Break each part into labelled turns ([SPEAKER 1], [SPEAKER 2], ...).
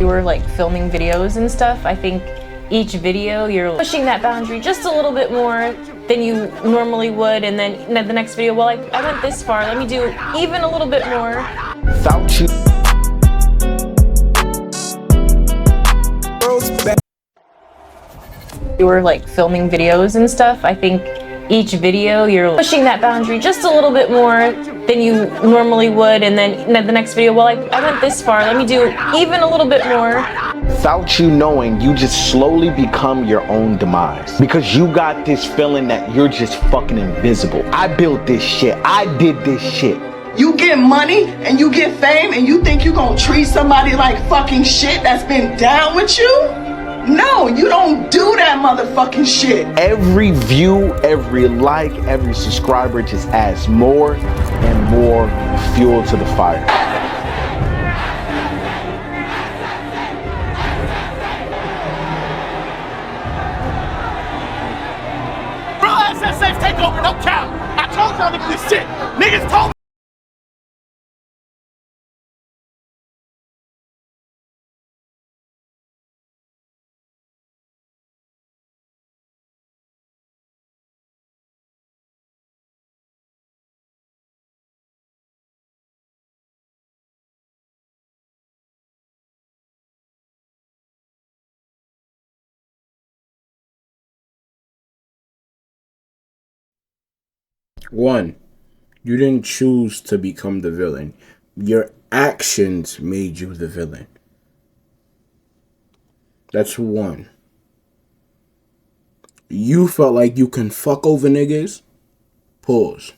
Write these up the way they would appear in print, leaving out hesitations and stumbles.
[SPEAKER 1] You were like filming videos and stuff. I think each video you're pushing that boundary just a little bit more than you normally would, and then the next video, well, I went this far, let me do even a little bit more.
[SPEAKER 2] Without you.
[SPEAKER 1] You were like filming videos and stuff. I think each video you're pushing that boundary just a little bit more than you normally would, and then the next video, well, I went this far, let me do even a little bit more.
[SPEAKER 2] Without you knowing, you just slowly become your own demise. Because you got this feeling that you're just fucking invisible. I built this shit. I did this shit.
[SPEAKER 3] You get money and you get fame and you think you gonna treat somebody like fucking shit that's been down with you? No, you don't do that motherfucking shit.
[SPEAKER 2] Every view, every like, every subscriber just adds more and more fuel to the fire.
[SPEAKER 4] That safe takeover, no cap. I told y'all niggas this shit. Niggas told me.
[SPEAKER 5] One, you didn't choose to become the villain. Your actions made you the villain. That's one. You felt like you can fuck over niggas. Pause.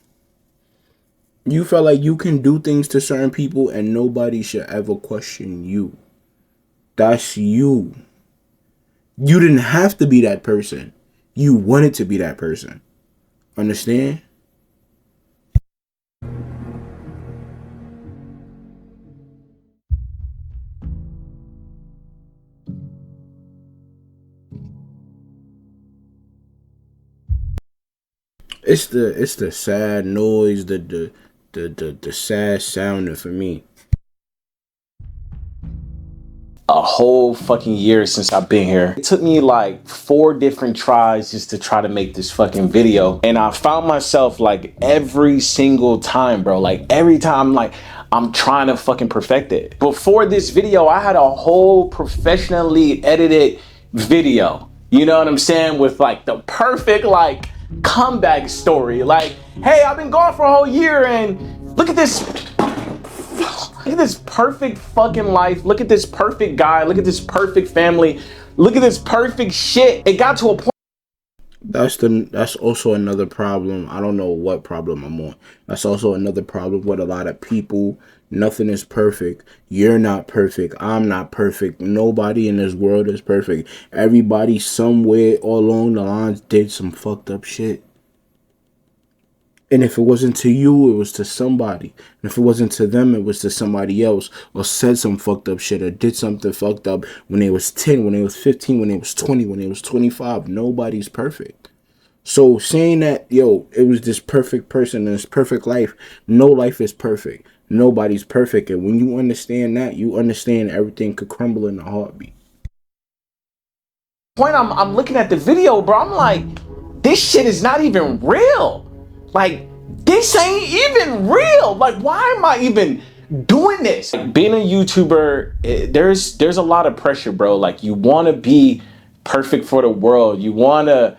[SPEAKER 5] You felt like you can do things to certain people and nobody should ever question you. That's you. You didn't have to be that person. You wanted to be that person. Understand? It's the sad noise, the sad sound for me.
[SPEAKER 2] A whole fucking year since I've been here. It took me like 4 different tries just to try to make this fucking video. And I found myself like every single time, bro. Like every time, like I'm trying to fucking perfect it. Before this video, I had a whole professionally edited video. You know what I'm saying? With like the perfect like comeback story. Like, hey, I've been gone for a whole year and look at this. Look at this perfect fucking life. Look at this perfect guy. Look at this perfect family. Look at this perfect shit. It got to a point.
[SPEAKER 5] That's also another problem. I don't know what problem I'm on. That's also another problem with a lot of people. Nothing is perfect. You're not perfect. I'm not perfect. Nobody in this world is perfect. Everybody somewhere all along the lines did some fucked up shit. And if it wasn't to you, it was to somebody. And if it wasn't to them, it was to somebody else. Or said some fucked up shit or did something fucked up when they was 10, when they was 15, when they was 20, when they was 25. Nobody's perfect. So saying that, yo, it was this perfect person and this perfect life. No life is perfect. Nobody's perfect. And when you understand that, you understand everything could crumble in a heartbeat.
[SPEAKER 2] Point I'm looking at the video, bro. I'm like, this shit is not even real. Like, this ain't even real. Like, why am I even doing this? Like, being a YouTuber, there's a lot of pressure, bro. Like, you want to be perfect for the world. You want to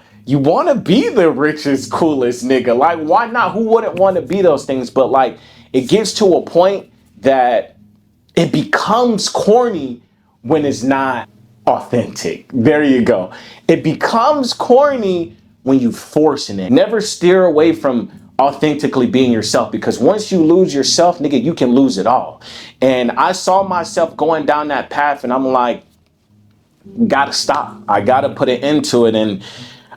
[SPEAKER 2] be the richest, coolest nigga. Like, why not? Who wouldn't want to be those things? But like, it gets to a point that it becomes corny when it's not authentic. There you go. It becomes corny when you forcing it. Never steer away from authentically being yourself, because once you lose yourself, nigga, you can lose it all. And I saw myself going down that path and I'm like, gotta stop. I gotta put an end to it. And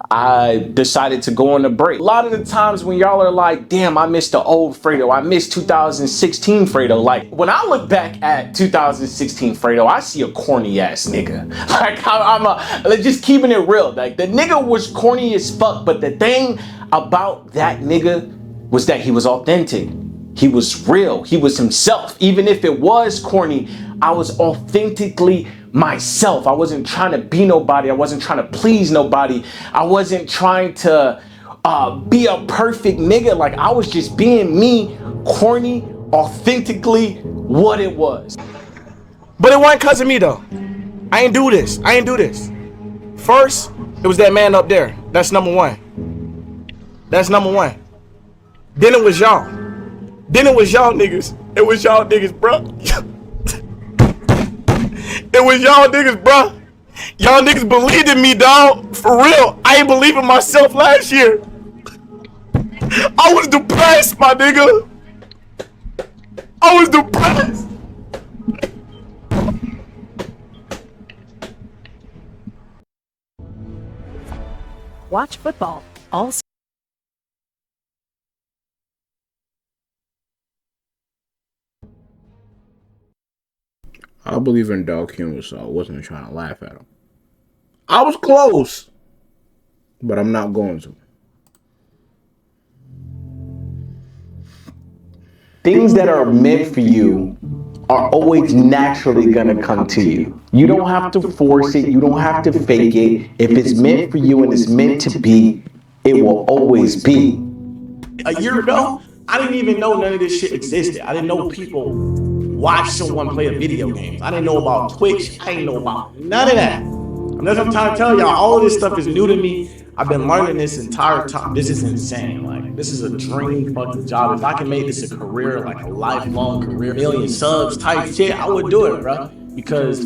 [SPEAKER 2] I decided to go on a break. A lot of the times when y'all are like, damn, I miss the old Fredo. I miss 2016 Fredo. Like, when I look back at 2016 Fredo, I see a corny ass nigga. Like, I'm just keeping it real. Like, the nigga was corny as fuck, but the thing about that nigga was that he was authentic. he was real. He was himself. Even if it was corny, I was authentically myself. I wasn't trying to be nobody. I wasn't trying to please nobody. I wasn't trying to be a perfect nigga. Like, I was just being me, corny, authentically what it was.
[SPEAKER 6] But it wasn't cause of me though. I ain't do this. I ain't do this. First, it was that man up there. That's number one. That's number one. Then it was y'all. Then it was y'all niggas. It was y'all niggas, bro. It was y'all niggas, bro. Y'all niggas believed in me, dog. For real. I ain't believe in myself last year. I was depressed, my nigga. I was depressed.
[SPEAKER 7] Watch football all season.
[SPEAKER 5] I believe in dark humor, so I wasn't trying to laugh at him. I was close, but I'm not going to.
[SPEAKER 2] Things that are meant for you are always naturally gonna come to you. You don't have to force it. You don't have to fake it. If it's meant for you and it's meant to be, it will always be.
[SPEAKER 6] A year ago, I didn't even know none of this shit existed. I didn't know people watch someone play a video game. I didn't know about Twitch. I didn't know about none of that. And that's what I'm trying to tell y'all. All of this stuff is new to me. I've been learning this entire time. This is insane. Like, this is a dream fucking job. If I can make this a career, like a lifelong career, million subs type shit, I would do it, bro. Because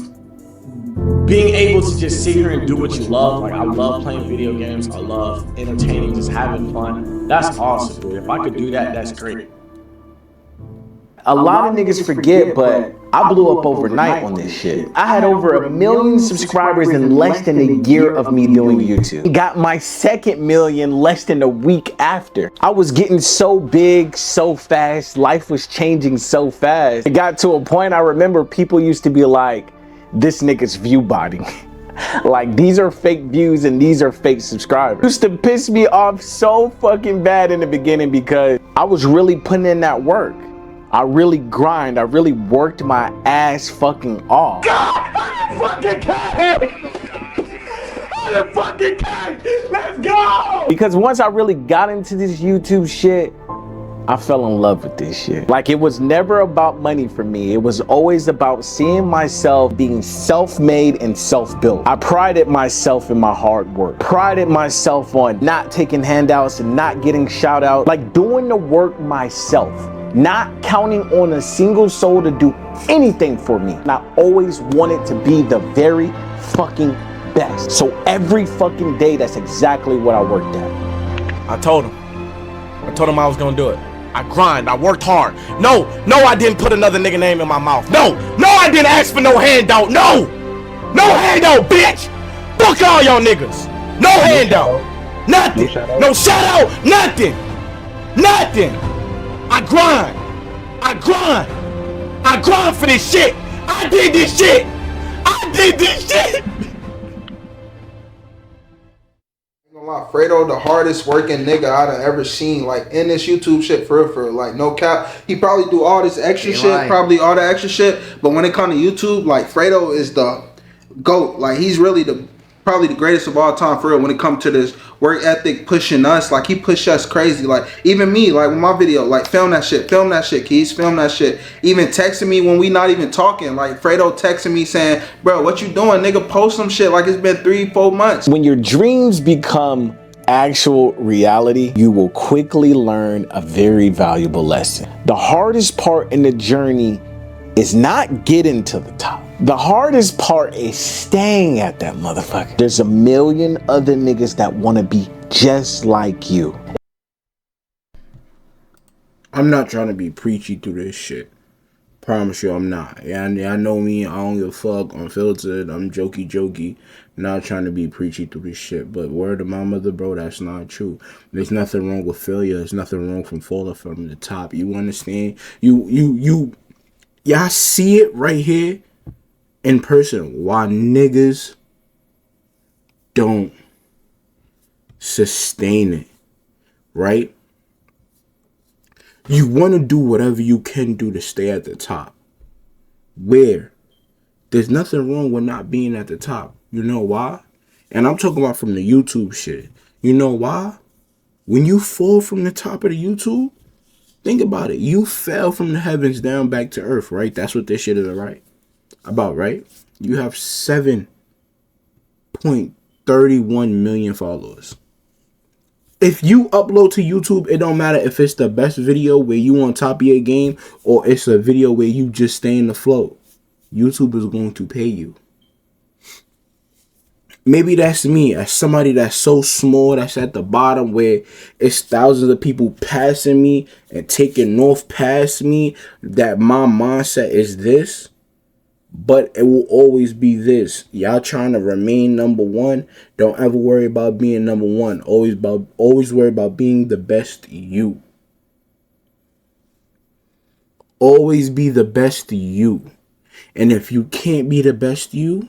[SPEAKER 6] being able to just sit here and do what you love, like I love playing video games, I love entertaining, just having fun. That's awesome, dude. If I could do that, that's great.
[SPEAKER 2] A lot of niggas forget, but I blew up overnight on this shit. I had over 1 million subscribers in less than a year of me doing YouTube. Got my second million less than a week after. I was getting so big so fast. Life was changing so fast. It got to a point I remember people used to be like, this nigga's view botting. Like, these are fake views and these are fake subscribers. It used to piss me off so fucking bad in the beginning because I was really putting in that work. I really grind. I really worked my ass fucking off.
[SPEAKER 4] God, I fucking came! I fucking came! Let's go!
[SPEAKER 2] Because once I really got into this YouTube shit, I fell in love with this shit. Like, it was never about money for me. It was always about seeing myself being self-made and self-built. I prided myself in my hard work. Prided myself on not taking handouts and not getting shout out. Like, doing the work myself. Not counting on a single soul to do anything for me. And I always wanted to be the very fucking best. So every fucking day, that's exactly what I worked at.
[SPEAKER 6] I told him I was gonna do it. I grind, I worked hard. No, I didn't put another nigga name in my mouth. No, I didn't ask for no handout. No handout, bitch. Fuck all y'all niggas. No handout. Nothing. No shout out. Nothing. I grind for this shit. I did this shit.
[SPEAKER 8] Fredo, the hardest working nigga I done ever seen, like, in this YouTube shit, for real, like, no cap. He probably do all this extra shit, probably all the extra shit, but when it comes to YouTube, like, Fredo is the GOAT. Like, he's really probably the greatest of all time, for real, when it comes to this work ethic, pushing us. Like, he pushed us crazy. Like, even me, like, with my video, like, film that shit, Keys, film that shit. Even texting me when we not even talking. Like, Fredo texting me saying, bro, what you doing, nigga? Post some shit. Like, it's been 3-4 months.
[SPEAKER 2] When your dreams become actual reality, you will quickly learn a very valuable lesson. The hardest part in the journey is not getting to the top. The hardest part is staying at that motherfucker. There's 1 million other niggas that want to be just like you.
[SPEAKER 5] I'm not trying to be preachy through this shit. Promise you I'm not. Yeah, I know me. I don't give a fuck. I'm filtered. I'm jokey. Not trying to be preachy through this shit. But word to my mother, bro, that's not true. There's nothing wrong with failure. There's nothing wrong from falling from the top. You understand? Y'all see it right here in person. Why niggas don't sustain it, right? You want to do whatever you can do to stay at the top. Where there's nothing wrong with not being at the top. You know why? And I'm talking about from the YouTube shit. You know why? When you fall from the top of the YouTube, think about it. You fell from the heavens down back to earth, right? That's what this shit is about, right? You have 7.31 million followers. If you upload to YouTube, it don't matter if it's the best video where you on top of your game or it's a video where you just stay in the flow. YouTube is going to pay you. Maybe that's me, as somebody that's so small, that's at the bottom where it's thousands of people passing me and taking north past me, that my mindset is this. But it will always be this. Y'all trying to remain number one. Don't ever worry about being number one. Always worry about being the best you. Always be the best you. And if you can't be the best you,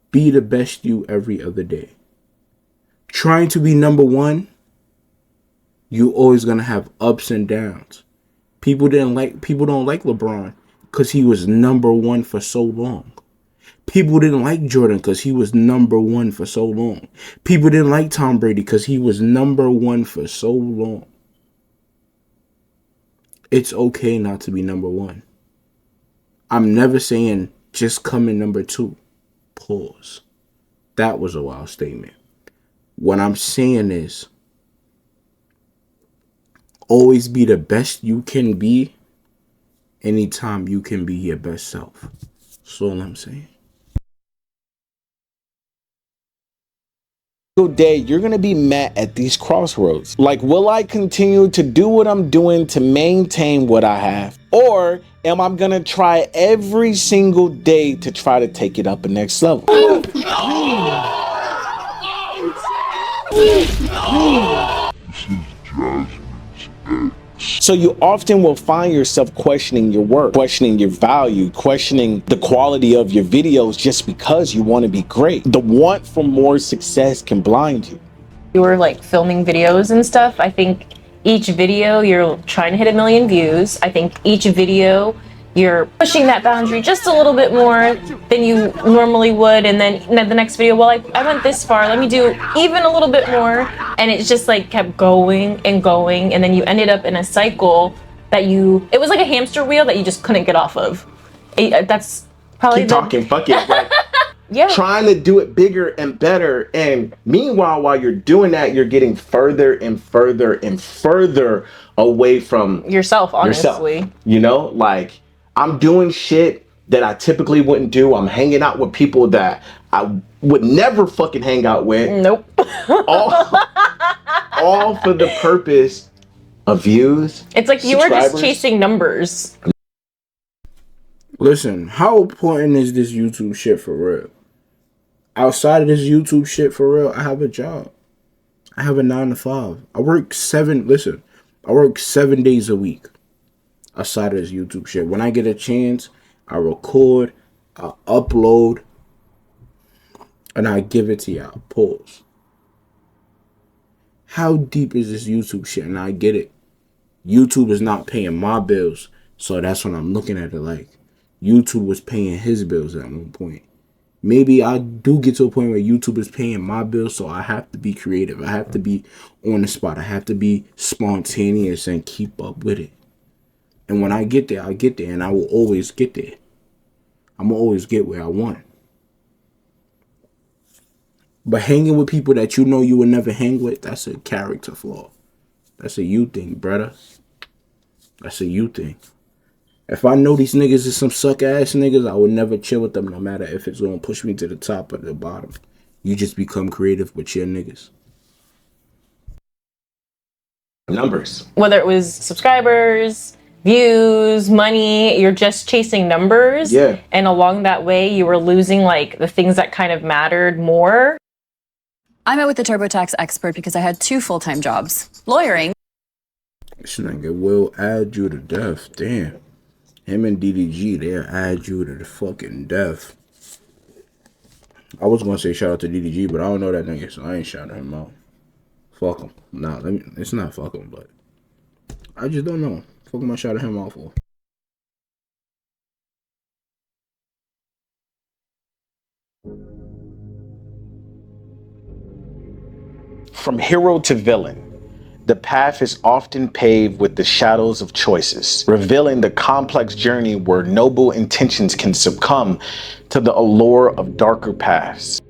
[SPEAKER 5] be the best you every other day. Trying to be number one, you always gonna have ups and downs. People don't like LeBron because he was number one for so long. People didn't like Jordan because he was number one for so long. People didn't like Tom Brady because he was number one for so long. It's okay not to be number one. I'm never saying just come in number two. Pause. That was a wild statement. What I'm saying is, always be the best you can be anytime you can be your best self. That's all I'm saying.
[SPEAKER 2] Day, you're gonna be met at these crossroads. Like, will I continue to do what I'm doing to maintain what I have? Or am I gonna try every single day to try to take it up a next level? So you often will find yourself questioning your work, questioning your value, questioning the quality of your videos just because you want to be great. The want for more success can blind you.
[SPEAKER 1] You were like filming videos and stuff. I think each video you're trying to hit 1 million views. I think each video you're pushing that boundary just a little bit more than you normally would, and then the next video, well, I went this far, let me do even a little bit more, and it just like kept going and going, and then you ended up in a cycle that it was like a hamster wheel that you just couldn't get off of. That's probably
[SPEAKER 2] Keep talking, fuck it. Like,
[SPEAKER 1] yeah.
[SPEAKER 2] Trying to do it bigger and better, and meanwhile, while you're doing that, you're getting further and further and further away from
[SPEAKER 1] yourself, honestly.
[SPEAKER 2] Yourself. You know, like, I'm doing shit that I typically wouldn't do. I'm hanging out with people that I would never fucking hang out with.
[SPEAKER 1] Nope.
[SPEAKER 2] all for the purpose of views.
[SPEAKER 1] It's like you were just chasing numbers.
[SPEAKER 5] Listen, how important is this YouTube shit for real? Outside of this YouTube shit for real, I have a job. I have a 9 to 5. I work 7 days a week. Outside of this YouTube shit. When I get a chance, I record, I upload, and I give it to y'all. Pause. How deep is this YouTube shit? And I get it. YouTube is not paying my bills. So that's when I'm looking at it like YouTube was paying his bills at one point. Maybe I do get to a point where YouTube is paying my bills, so I have to be creative. I have to be on the spot. I have to be spontaneous and keep up with it. And when I get there, and I will always get there. I'm going to always get where I want. But hanging with people that you know you will never hang with, that's a character flaw. That's a you thing, brother. That's a you thing. If I know these niggas is some suck-ass niggas, I would never chill with them no matter if it's going to push me to the top or the bottom. You just become creative with your niggas.
[SPEAKER 2] Numbers.
[SPEAKER 1] Whether it was subscribers, views, money, you're just chasing numbers.
[SPEAKER 2] Yeah.
[SPEAKER 1] And along that way, you were losing like the things that kind of mattered more.
[SPEAKER 9] I met with the TurboTax expert because I had 2 full-time jobs. Lawyering.
[SPEAKER 5] This nigga will add you to death. Damn. Him and DDG, they'll add you to the fucking death. I was going to say shout out to DDG, but I don't know that nigga, so I ain't shouting him out. Fuck him. Nah, it's not fuck him, but I just don't know. Fuck am I shouting him out for?
[SPEAKER 2] From hero to villain, the path is often paved with the shadows of choices, revealing the complex journey where noble intentions can succumb to the allure of darker paths.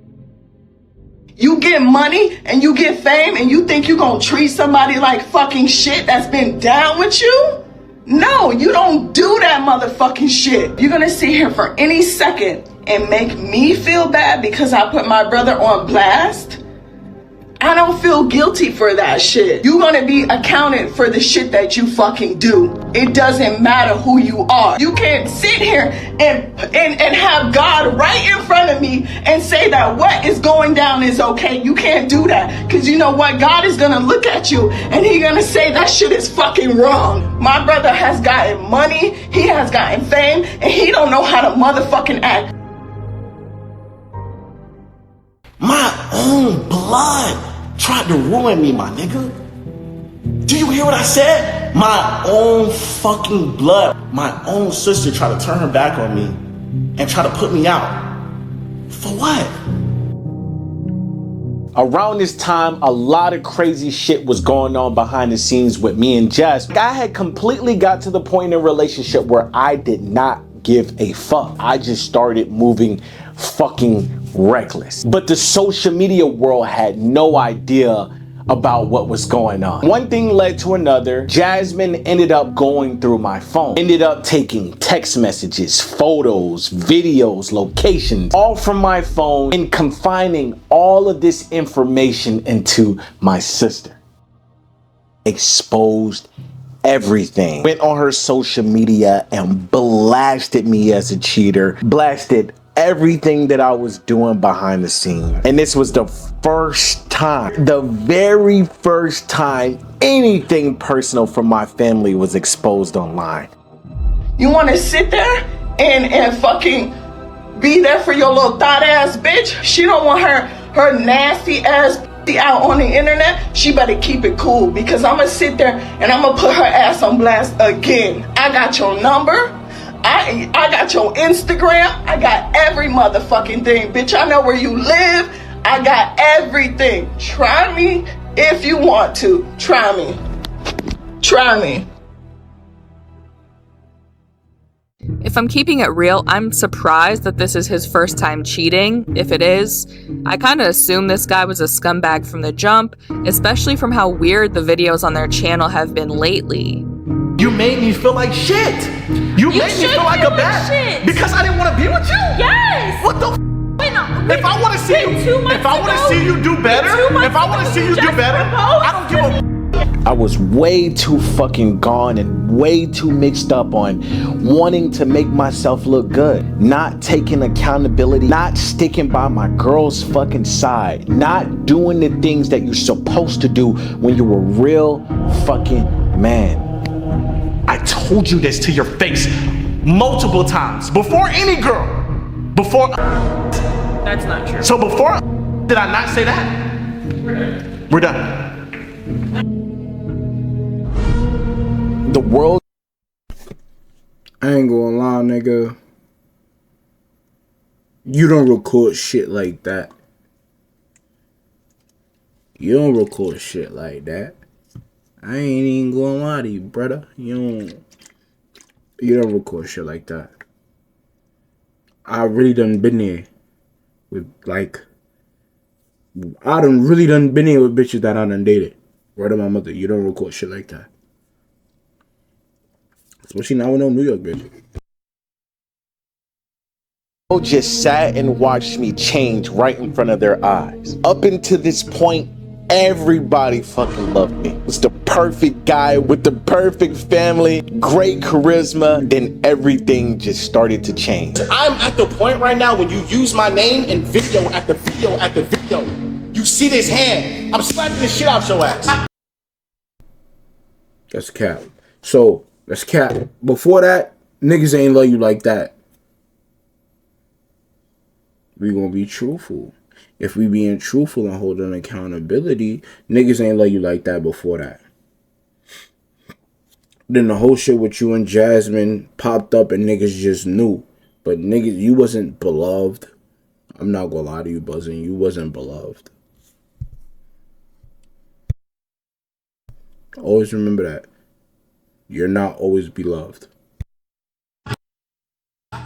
[SPEAKER 3] You get money and you get fame and you think you're gonna treat somebody like fucking shit that's been down with you? No, you don't do that motherfucking shit. You're gonna sit here for any second and make me feel bad because I put my brother on blast? I don't feel guilty for that shit. You're gonna be accounted for the shit that you fucking do. It doesn't matter who you are. You can't sit here and have God right in front of me and say that what is going down is okay. You can't do that. Cause you know what? God is gonna look at you and he's gonna say that shit is fucking wrong. My brother has gotten money, he has gotten fame, and he don't know how to motherfucking act.
[SPEAKER 6] My own blood tried to ruin me, my nigga. Do you hear what I said? My own fucking blood. My own sister tried to turn her back on me and try to put me out. For what?
[SPEAKER 2] Around this time, a lot of crazy shit was going on behind the scenes with me and Jess. I had completely got to the point in a relationship where I did not give a fuck. I just started moving fucking reckless. But the social media world had no idea about what was going on. One thing led to another. Jasmine ended up going through my phone, ended up taking text messages, photos, videos, locations, all from my phone, and confining all of this information into my sister. Exposed everything. Went on her social media and blasted me as a cheater, blasted everything that I was doing behind the scenes. And this was the first time, the very first time anything personal from my family was exposed online.
[SPEAKER 3] You wanna sit there and fucking be there for your little thought ass bitch? She don't want her nasty ass out on the internet. She better keep it cool because I'm gonna sit there and I'm gonna put her ass on blast again. I got your number. I got your Instagram. I got every motherfucking thing. Bitch, I know where you live. I got everything. Try me if you want to. Try me. Try me.
[SPEAKER 10] If I'm keeping it real, I'm surprised that this is his first time cheating. If it is, I kind of assume this guy was a scumbag from the jump, especially from how weird the videos on their channel have been lately.
[SPEAKER 6] You made me feel like shit. You made me feel like a bad shit because I didn't want to be with you.
[SPEAKER 1] Yes.
[SPEAKER 6] What the? If I want to see you, if I want to see you do better, if I want to see you do better, I don't give a.
[SPEAKER 2] I was way too fucking gone and way too mixed up on wanting to make myself look good, not taking accountability, not sticking by my girl's fucking side, not doing the things that you're supposed to do when you're a real fucking man.
[SPEAKER 6] I told you this to your face multiple times before any girl. Before.
[SPEAKER 10] That's not true.
[SPEAKER 6] So before, did I not say that? We're done.
[SPEAKER 2] The world.
[SPEAKER 5] I ain't gonna lie, nigga. You don't record shit like that. You don't record shit like that. I ain't even gonna lie to you, brother. You don't record shit like that. I really done been there with I done really done been here with bitches that I done dated. Word of my mother, you don't record shit like that. Especially now with no New York bitch.
[SPEAKER 2] Just sat and watched me change right in front of their eyes. Up until this point, everybody fucking loved me. Was the perfect guy with the perfect family, great charisma, then everything just started to change.
[SPEAKER 6] I'm at the point right now when you use my name in video after video after video. You see this hand, I'm slapping the shit out your ass.
[SPEAKER 5] That's cap. So, that's cap. Before that, niggas ain't love you like that. We gonna be truthful. If we being truthful and holding accountability, niggas ain't love you like that before that. Then the whole shit with you and Jasmine popped up and niggas just knew. But niggas, you wasn't beloved. I'm not gonna lie to you, Buzzin'. You wasn't beloved. Always remember that. You're not always beloved.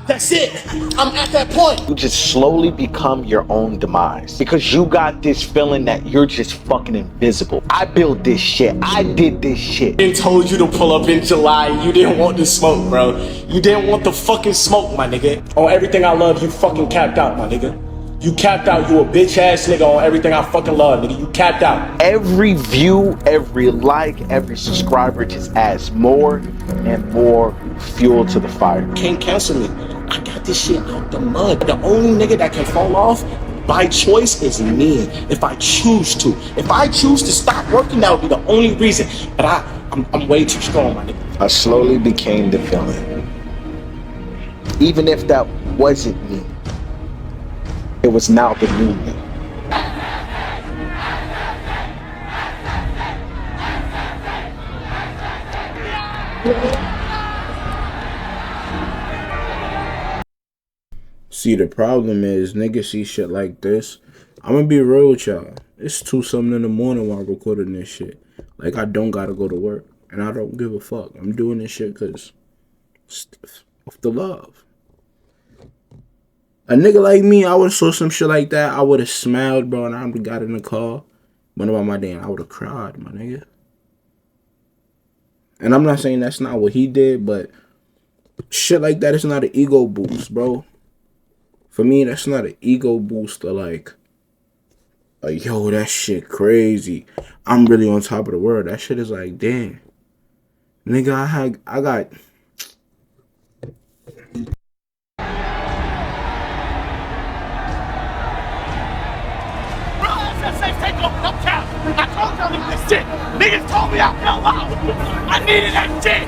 [SPEAKER 6] That's it. I'm at that point.
[SPEAKER 2] You just slowly become your own demise because you got this feeling that you're just fucking invisible. I built this shit. I did this shit.
[SPEAKER 6] I told you to pull up in July. You didn't want the smoke, bro. You didn't want the fucking smoke, my nigga. On everything I love, you fucking capped out, my nigga. You capped out. You a bitch ass nigga on everything I fucking love, nigga. You capped out.
[SPEAKER 2] Every view, every like, every subscriber just adds more and more fuel to the fire.
[SPEAKER 6] Can't cancel me. I got this shit out the mud. The only nigga that can fall off by choice is me. If I choose to. If I choose to stop working, that would be the only reason. But I'm way too strong, my nigga.
[SPEAKER 2] I slowly became the villain. Even if that wasn't me, it was now the new me.
[SPEAKER 5] See, the problem is, niggas see shit like this. I'm gonna be real with y'all. It's 2-something in the morning while I'm recording this shit. Like, I don't gotta go to work. And I don't give a fuck. I'm doing this shit because of the love. A nigga like me, I would've saw some shit like that. I would've smiled, bro, and I would've got in the car. Went about my day and I would've cried, my nigga. And I'm not saying that's not what he did, but shit like that is not an ego boost, bro. For me, that's not an ego booster, like, yo, that shit crazy. I'm really on top of the world. That shit is like, damn. Nigga, I got...
[SPEAKER 4] Bro, SSA, take off, no cap. I told y'all this shit. Niggas told me I fell out. I needed that shit.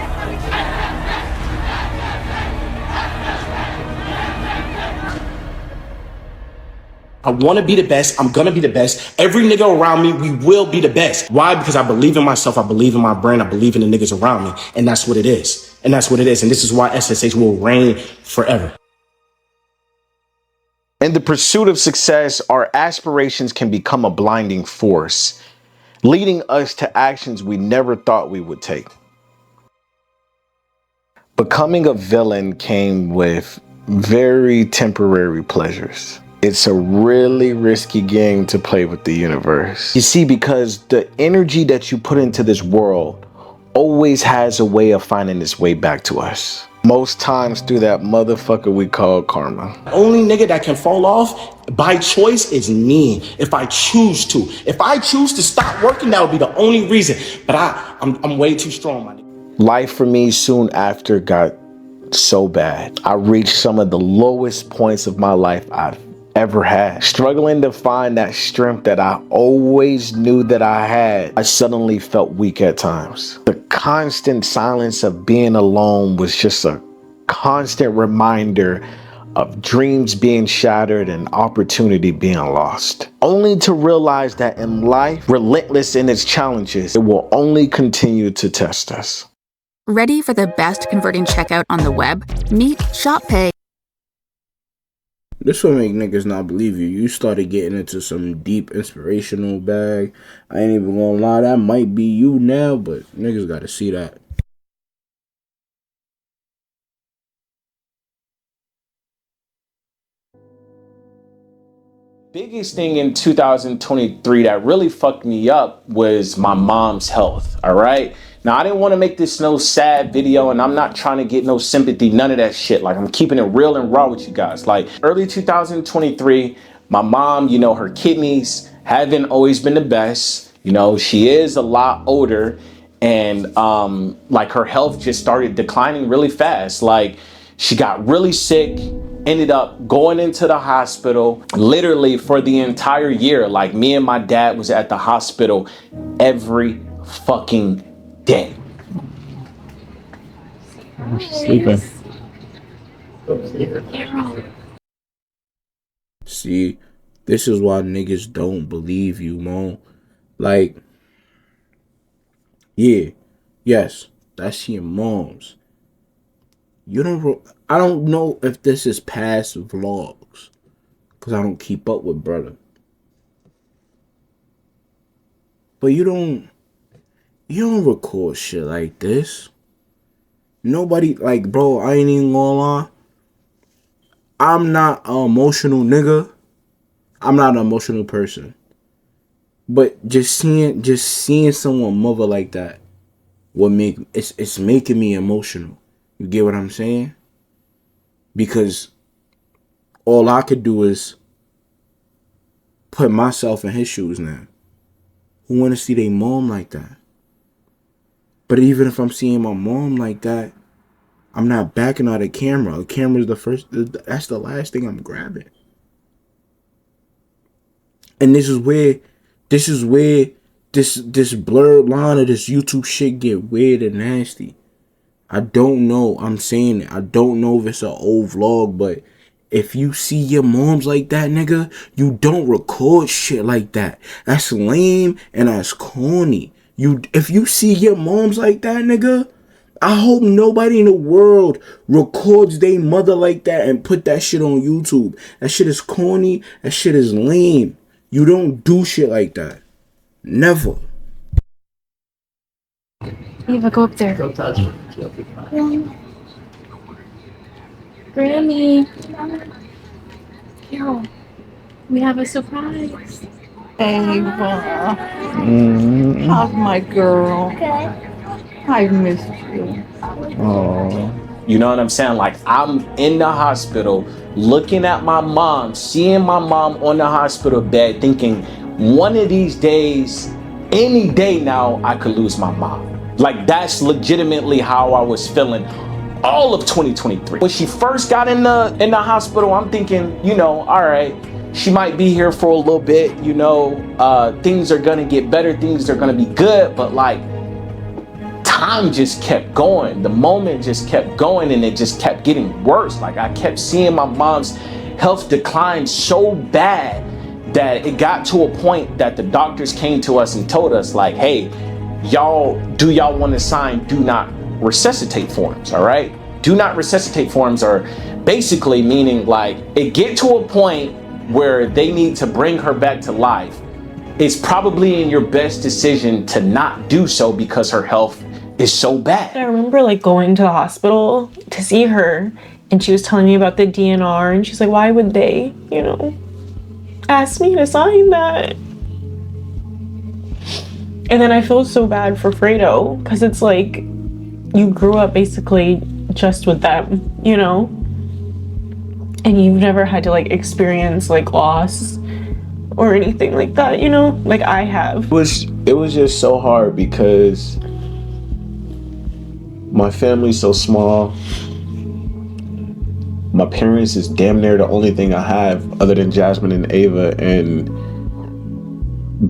[SPEAKER 6] I want to be the best. I'm going to be the best. Every nigga around me, we will be the best. Why? Because I believe in myself. I believe in my brand. I believe in the niggas around me. And that's what it is. And that's what it is. And this is why SSH will reign forever.
[SPEAKER 2] In the pursuit of success, our aspirations can become a blinding force, leading us to actions we never thought we would take. Becoming a villain came with very temporary pleasures. It's a really risky game to play with the universe. You see, because the energy that you put into this world always has a way of finding its way back to us. Most times through that motherfucker we call karma.
[SPEAKER 6] The only nigga that can fall off by choice is me. If I choose to. If I choose to stop working, that would be the only reason. But I'm way too strong, my nigga.
[SPEAKER 2] Life for me soon after got so bad. I reached some of the lowest points of my life I've ever had. Struggling to find that strength that I always knew that I had, I suddenly felt weak at times. The constant silence of being alone was just a constant reminder of dreams being shattered and opportunity being lost. Only to realize that in life, relentless in its challenges, it will only continue to test us.
[SPEAKER 11] Ready for the best converting checkout on the web? Meet ShopPay.
[SPEAKER 5] This will make niggas not believe you. You started getting into some deep inspirational bag. I ain't even gonna lie, that might be you now, but niggas gotta see that.
[SPEAKER 2] Biggest thing in 2023 that really fucked me up was my mom's health, all right? Now, I didn't want to make this no sad video, and I'm not trying to get no sympathy, none of that shit. Like, I'm keeping it real and raw with you guys. Like, early 2023, my mom, you know, her kidneys haven't always been the best. You know, she is a lot older, and like, her health just started declining really fast. Like, she got really sick, ended up going into the hospital literally for the entire year. Like, me and my dad was at the hospital every fucking day.
[SPEAKER 5] Sleeping. See, this is why niggas don't believe you, Mo. Like, yeah, yes, That's your mom's. I don't know if this is past vlogs, because I don't keep up with brother. But you don't record shit like this. Nobody, like, bro, I ain't even gonna lie. I'm not an emotional nigga. I'm not an emotional person. But just seeing someone mother like that it's making me emotional. You get what I'm saying? Because all I could do is put myself in his shoes now. Who wanna see their mom like that? But even if I'm seeing my mom like that, I'm not backing out a camera. A camera's that's the last thing I'm grabbing. And this is where this blurred line of this YouTube shit get weird and nasty. I don't know. I'm saying it. I don't know if it's an old vlog, but if you see your moms like that, nigga, you don't record shit like that. That's lame and that's corny. If you see your moms like that, nigga, I hope nobody in the world records their mother like that and put that shit on YouTube. That shit is corny. That shit is lame. You don't do shit like that. Never.
[SPEAKER 1] Eva, go up there.
[SPEAKER 4] Go touch her.
[SPEAKER 1] Grammy. Carol, we have a surprise.
[SPEAKER 12] Ava. How's my girl? I missed you.
[SPEAKER 2] Oh. You know what I'm saying? Like, I'm in the hospital looking at my mom, seeing my mom on the hospital bed, thinking one of these days, any day now, I could lose my mom. Like, that's legitimately how I was feeling all of 2023. When she first got in the hospital, I'm thinking, you know, all right, she might be here for a little bit, you know, things are gonna get better, things are gonna be good, but like, time just kept going. The moment just kept going and it just kept getting worse. Like, I kept seeing my mom's health decline so bad that it got to a point that the doctors came to us and told us, like, hey, y'all want to sign do not resuscitate forms, all right? Do not resuscitate forms are basically meaning, like, it get to a point where they need to bring her back to life. It's probably in your best decision to not do so because her health is so bad.
[SPEAKER 1] I remember like going to the hospital to see her and she was telling me about the DNR and she's like, why would they, you know, ask me to sign that? And then I feel so bad for Fredo because it's like you grew up basically just with them, you know, and you've never had to like experience like loss or anything like that, you know, like I have.
[SPEAKER 2] It was just so hard because my family's so small. My parents is damn near the only thing I have other than Jasmine and Ava, and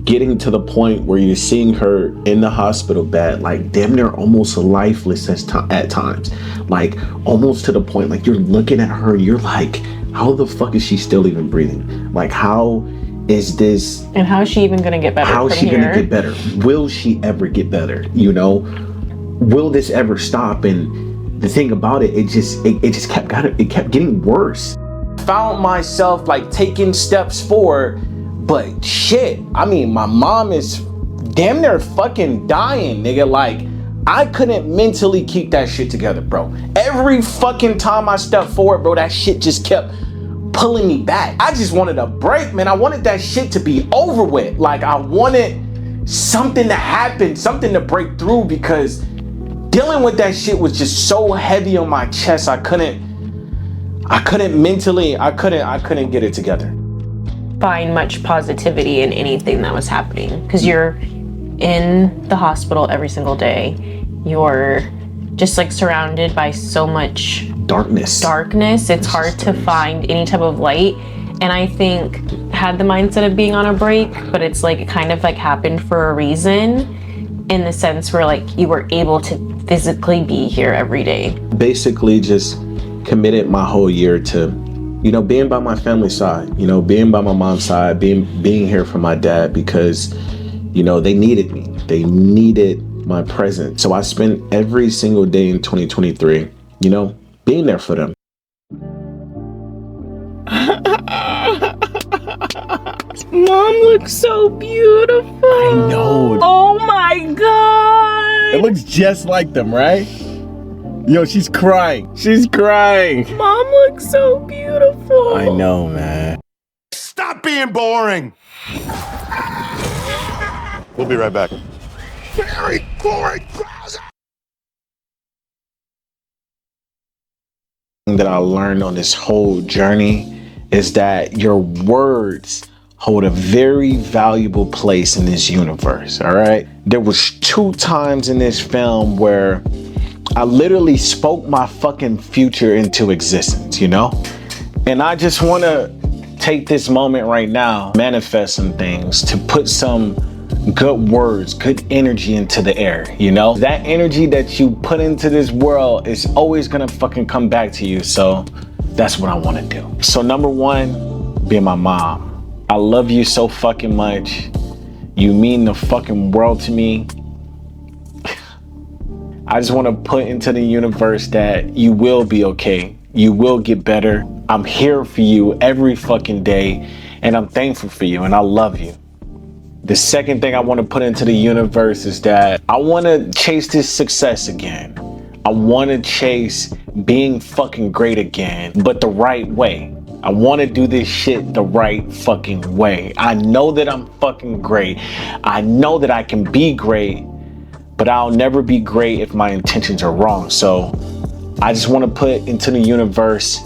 [SPEAKER 2] getting to the point where you're seeing her in the hospital bed, like damn near almost lifeless at times, like almost to the point like you're looking at her, you're like, how the fuck is she still even breathing? Like, how is this? And how is she even gonna get better? How is she gonna get better? Will she ever get better? You know, will this ever stop? And the thing about it, it kept getting worse. Found myself like taking steps forward, but shit, I mean, my mom is damn near fucking dying, nigga. Like, I couldn't mentally keep that shit together, bro. Every fucking time I stepped forward, bro, that shit just kept pulling me back. I just wanted a break, man. I wanted that shit to be over with. Like, I wanted something to happen, something to break through, because dealing with that shit was just so heavy on my chest. I couldn't mentally, I couldn't get it together.
[SPEAKER 1] Find much positivity in anything that was happening because you're in the hospital every single day. You're just like surrounded by so much darkness. It's hard to find any type of light. And I think I had the mindset of being on a break, but it's like it kind of like happened for a reason, in the sense where like you were able to physically be here every day.
[SPEAKER 2] Basically just committed my whole year to, you know, being by my family's side, you know, being by my mom's side, being here for my dad, because, you know, they needed me. They needed my present. So I spent every single day in 2023, you know, being there for them.
[SPEAKER 1] Mom looks so beautiful.
[SPEAKER 2] I know.
[SPEAKER 1] Oh my god.
[SPEAKER 2] It looks just like them, right? Yo, she's crying. She's crying.
[SPEAKER 1] Mom looks so beautiful.
[SPEAKER 2] I know, man.
[SPEAKER 4] Stop being boring. We'll be right back. Very boring.
[SPEAKER 2] That I learned on this whole journey is that your words hold a very valuable place in this universe, all right? There was 2 times in this film where I literally spoke my fucking future into existence, you know? And I just want to take this moment right now, manifest some things, to put some good words, good energy into the air, you know? That energy that you put into this world is always gonna fucking come back to you. So that's what I want to do. So number 1, be my mom. I love you so fucking much. You mean the fucking world to me. I just want to put into the universe that you will be okay. You will get better. I'm here for you every fucking day, and I'm thankful for you, and I love you. The second thing I want to put into the universe is that I want to chase this success again. I want to chase being fucking great again, but the right way. I want to do this shit the right fucking way. I know that I'm fucking great. I know that I can be great, but I'll never be great if my intentions are wrong. So I just want to put into the universe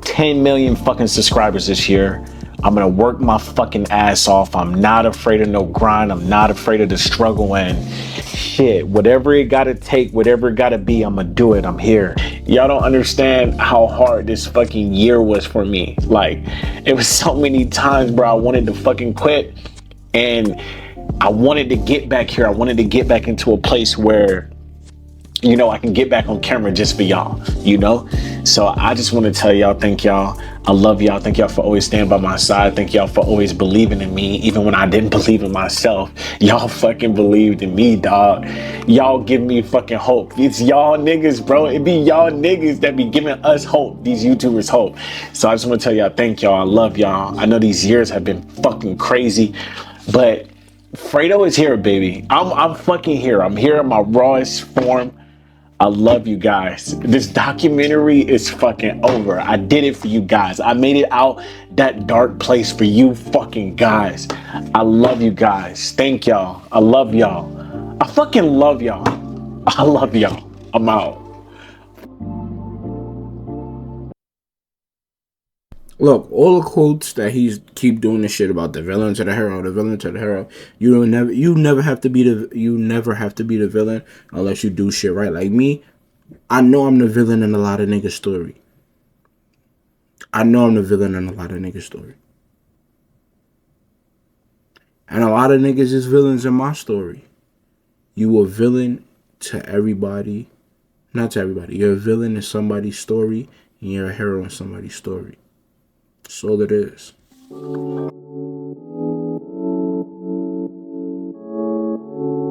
[SPEAKER 2] 10 million fucking subscribers this year. I'm gonna work my fucking ass off. I'm not afraid of no grind. I'm not afraid of the struggle, and shit, whatever it gotta take, whatever it gotta be, I'm gonna do it. I'm here. Y'all don't understand how hard this fucking year was for me. Like, it was so many times, bro, I wanted to fucking quit, and I wanted to get back here. I wanted to get back into a place where, you know, I can get back on camera just for y'all, you know? So I just want to tell y'all, thank y'all. I love y'all. Thank y'all for always standing by my side. Thank y'all for always believing in me, even when I didn't believe in myself. Y'all fucking believed in me, dog. Y'all give me fucking hope. It's y'all niggas, bro. It be y'all niggas that be giving us hope, these YouTubers hope. So I just want to tell y'all, thank y'all. I love y'all. I know these years have been fucking crazy, but Fredo is here, baby. I'm fucking here. I'm here in my rawest form. I love you guys. This documentary is fucking over. I did it for you guys. I made it out that dark place for you fucking guys. I love you guys. Thank y'all. I love y'all. I fucking love y'all. I love y'all. I'm out.
[SPEAKER 5] Look, all the quotes that he's keep doing this shit about the villain to the hero, the villain to the hero. You never have to be the villain unless you do shit right. Like me, I know I'm the villain in a lot of niggas' story. And a lot of niggas is villains in my story. You a villain to everybody. Not to everybody. You're a villain in somebody's story, and you're a hero in somebody's story. That's all it is.